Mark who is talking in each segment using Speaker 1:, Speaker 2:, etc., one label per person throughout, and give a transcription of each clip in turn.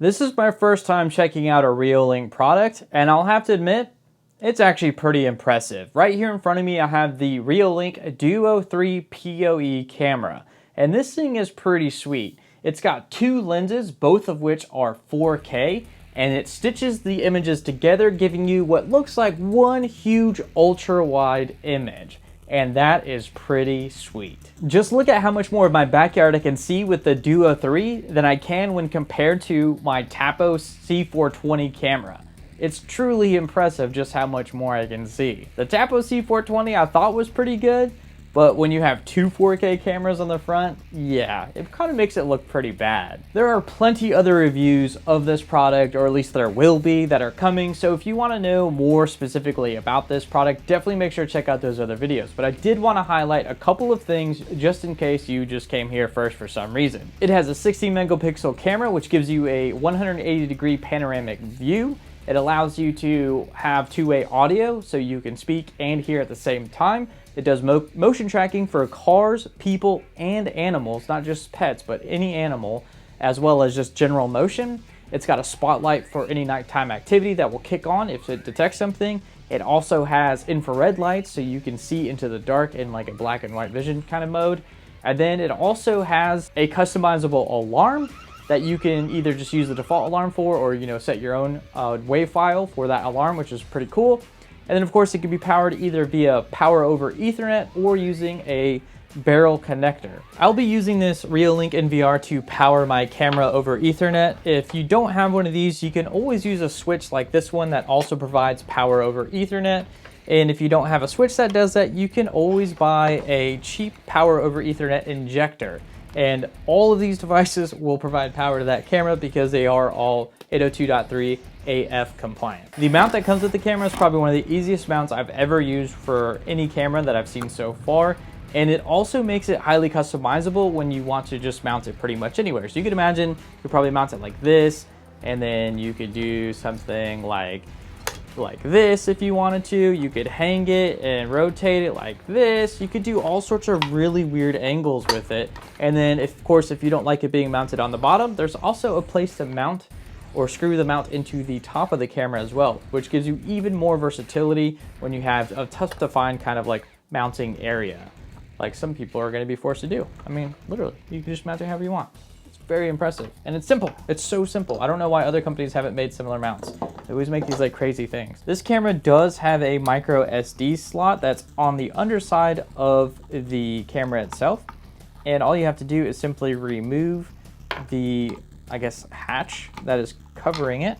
Speaker 1: This is my first time checking out a Reolink product, and I'll have to admit, it's actually pretty impressive. Right here in front of me, I have the Reolink Duo 3 PoE camera, and this thing is pretty sweet. It's got two lenses, both of which are 4K, and it stitches the images together, giving you what looks like one huge ultra-wide image. And that is pretty sweet. Just look at how much more of my backyard I can see with the Duo 3 than I can when compared to my Tapo C420 camera. It's truly impressive just how much more I can see. The Tapo C420 I thought was pretty good, but when you have two 4K cameras on the front, yeah, it kind of makes it look pretty bad. There are plenty other reviews of this product, or at least there will be, that are coming. So if you want to know more specifically about this product, definitely make sure to check out those other videos. But I did want to highlight a couple of things just in case you just came here first for some reason. It has a 60 megapixel camera, which gives you a 180-degree panoramic view. It allows you to have two-way audio, so you can speak and hear at the same time. It does motion tracking for cars, people, and animals, not just pets, but any animal, as well as just general motion. It's got a spotlight for any nighttime activity that will kick on if it detects something. It also has infrared lights, so you can see into the dark in like a black and white vision kind of mode. And then it also has a customizable alarm that you can either just use the default alarm for, or set your own wave file for that alarm, which is pretty cool. And then of course it can be powered either via power over Ethernet or using a barrel connector. I'll be using this Reolink NVR to power my camera over Ethernet. If you don't have one of these, you can always use a switch like this one that also provides power over Ethernet. And if you don't have a switch that does that, you can always buy a cheap power over Ethernet injector. And all of these devices will provide power to that camera because they are all 802.3 AF compliant. The mount that comes with the camera is probably one of the easiest mounts I've ever used for any camera that I've seen so far. And it also makes it highly customizable when you want to just mount it pretty much anywhere. So you could imagine you could probably mount it like this, and then you could do something like this if you wanted to. You could hang it and rotate it like this. You could do all sorts of really weird angles with it. And then of course, if you don't like it being mounted on the bottom, there's also a place to mount or screw the mount into the top of the camera as well, which gives you even more versatility when you have a tough to find kind of like mounting area, like some people are going to be forced to do. I mean, literally, you can just mount it however you want. It's very impressive, and it's simple. It's so simple. I don't know why other companies haven't made similar mounts. They always make these like crazy things. This camera does have a MicroSD slot that's on the underside of the camera itself, and all you have to do is simply remove the, I guess, hatch that is covering it,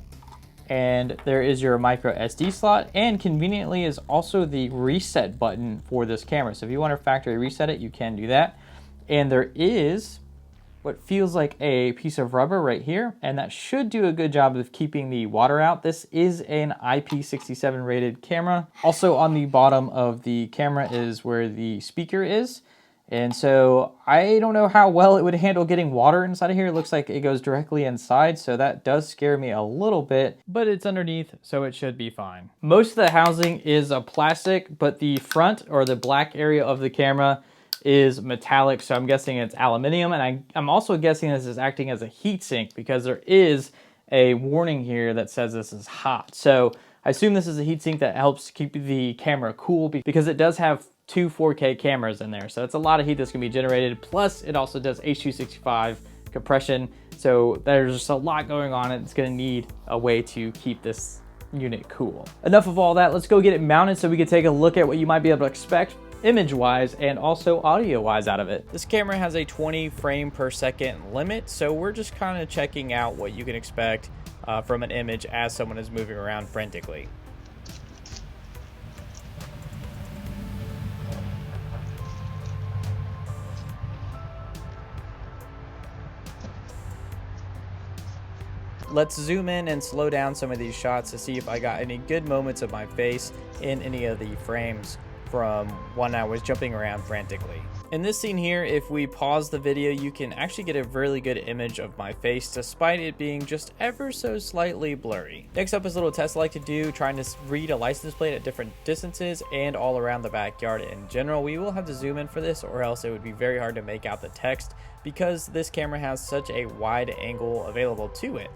Speaker 1: and there is your MicroSD slot, and conveniently is also the reset button for this camera. So if you want to factory reset it, you can do that. And there is what feels like a piece of rubber right here, and that should do a good job of keeping the water out. This is an IP67 rated camera. Also on the bottom of the camera is where the speaker is. And so I don't know how well it would handle getting water inside of here. It looks like it goes directly inside, so that does scare me a little bit, but it's underneath, so it should be fine. Most of the housing is a plastic, but the front or the black area of the camera is metallic, so I'm guessing it's aluminum. And I'm also guessing this is acting as a heat sink because there is a warning here that says this is hot. So I assume this is a heat sink that helps keep the camera cool because it does have two 4K cameras in there. So it's a lot of heat that's gonna be generated. Plus it also does H.265 compression. So there's just a lot going on. It's gonna need a way to keep this unit cool. Enough of all that, let's go get it mounted so we can take a look at what you might be able to expect image-wise and also audio-wise out of it. This camera has a 20 frame per second limit, so we're just kind of checking out what you can expect from an image as someone is moving around frantically. Let's zoom in and slow down some of these shots to see if I got any good moments of my face in any of the frames from when I was jumping around frantically. In this scene here, if we pause the video, you can actually get a really good image of my face despite it being just ever so slightly blurry. Next up is a little test I like to do, trying to read a license plate at different distances and all around the backyard in general. We will have to zoom in for this, or else it would be very hard to make out the text because this camera has such a wide angle available to it.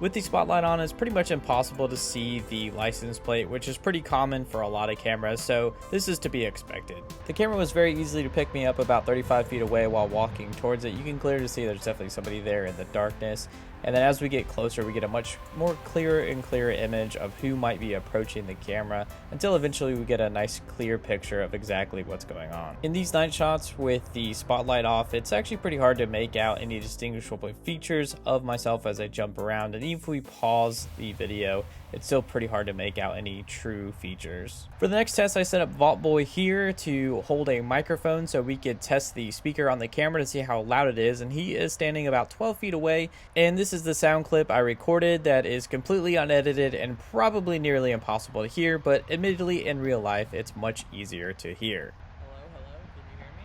Speaker 1: With the spotlight on, it's pretty much impossible to see the license plate, which is pretty common for a lot of cameras, so this is to be expected. The camera was very easy to pick me up about 35 feet away while walking towards it. You can clearly see there's definitely somebody there in the darkness. And then as we get closer, we get a much more clearer image of who might be approaching the camera, until eventually we get a nice clear picture of exactly what's going on. In these night shots with the spotlight off, it's actually pretty hard to make out any distinguishable features of myself as I jump around, and even if we pause the video, it's still pretty hard to make out any true features. For the next test, I set up Vault Boy here to hold a microphone so we could test the speaker on the camera to see how loud it is, and he is standing about 12 feet away, and this is the sound clip I recorded that is completely unedited and probably nearly impossible to hear, but admittedly in real life it's much easier to hear. Hello, can you hear me?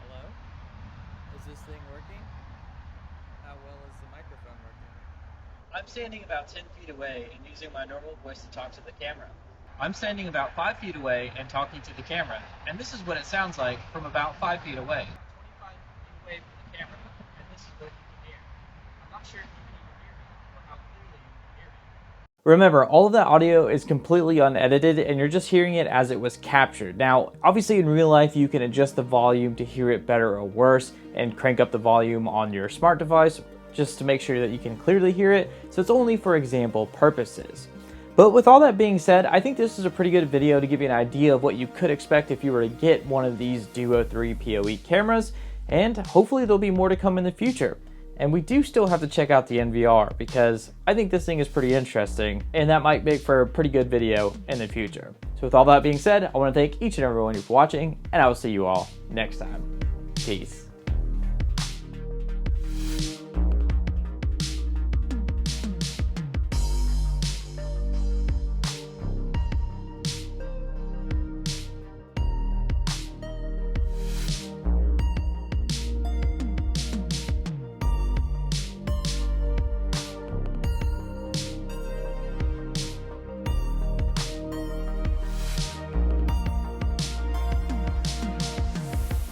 Speaker 1: Hello? Is this thing working? How well is the microphone working? I'm standing about 10 feet away and using my normal voice to talk to the camera. I'm standing about 5 feet away and talking to the camera, and this is what it sounds like from about 5 feet away. 25 feet away from the camera, and this is what you can hear. I'm not sure if you can even hear me or how clearly you can hear me. Remember, all of that audio is completely unedited and you're just hearing it as it was captured. Now, obviously in real life, you can adjust the volume to hear it better or worse and crank up the volume on your smart device just to make sure that you can clearly hear it. So it's only for example purposes. But with all that being said, I think this is a pretty good video to give you an idea of what you could expect if you were to get one of these Duo 3 PoE cameras, and hopefully there'll be more to come in the future. And we do still have to check out the NVR because I think this thing is pretty interesting and that might make for a pretty good video in the future. So with all that being said, I want to thank each and every one of you for watching, and I will see you all next time. Peace.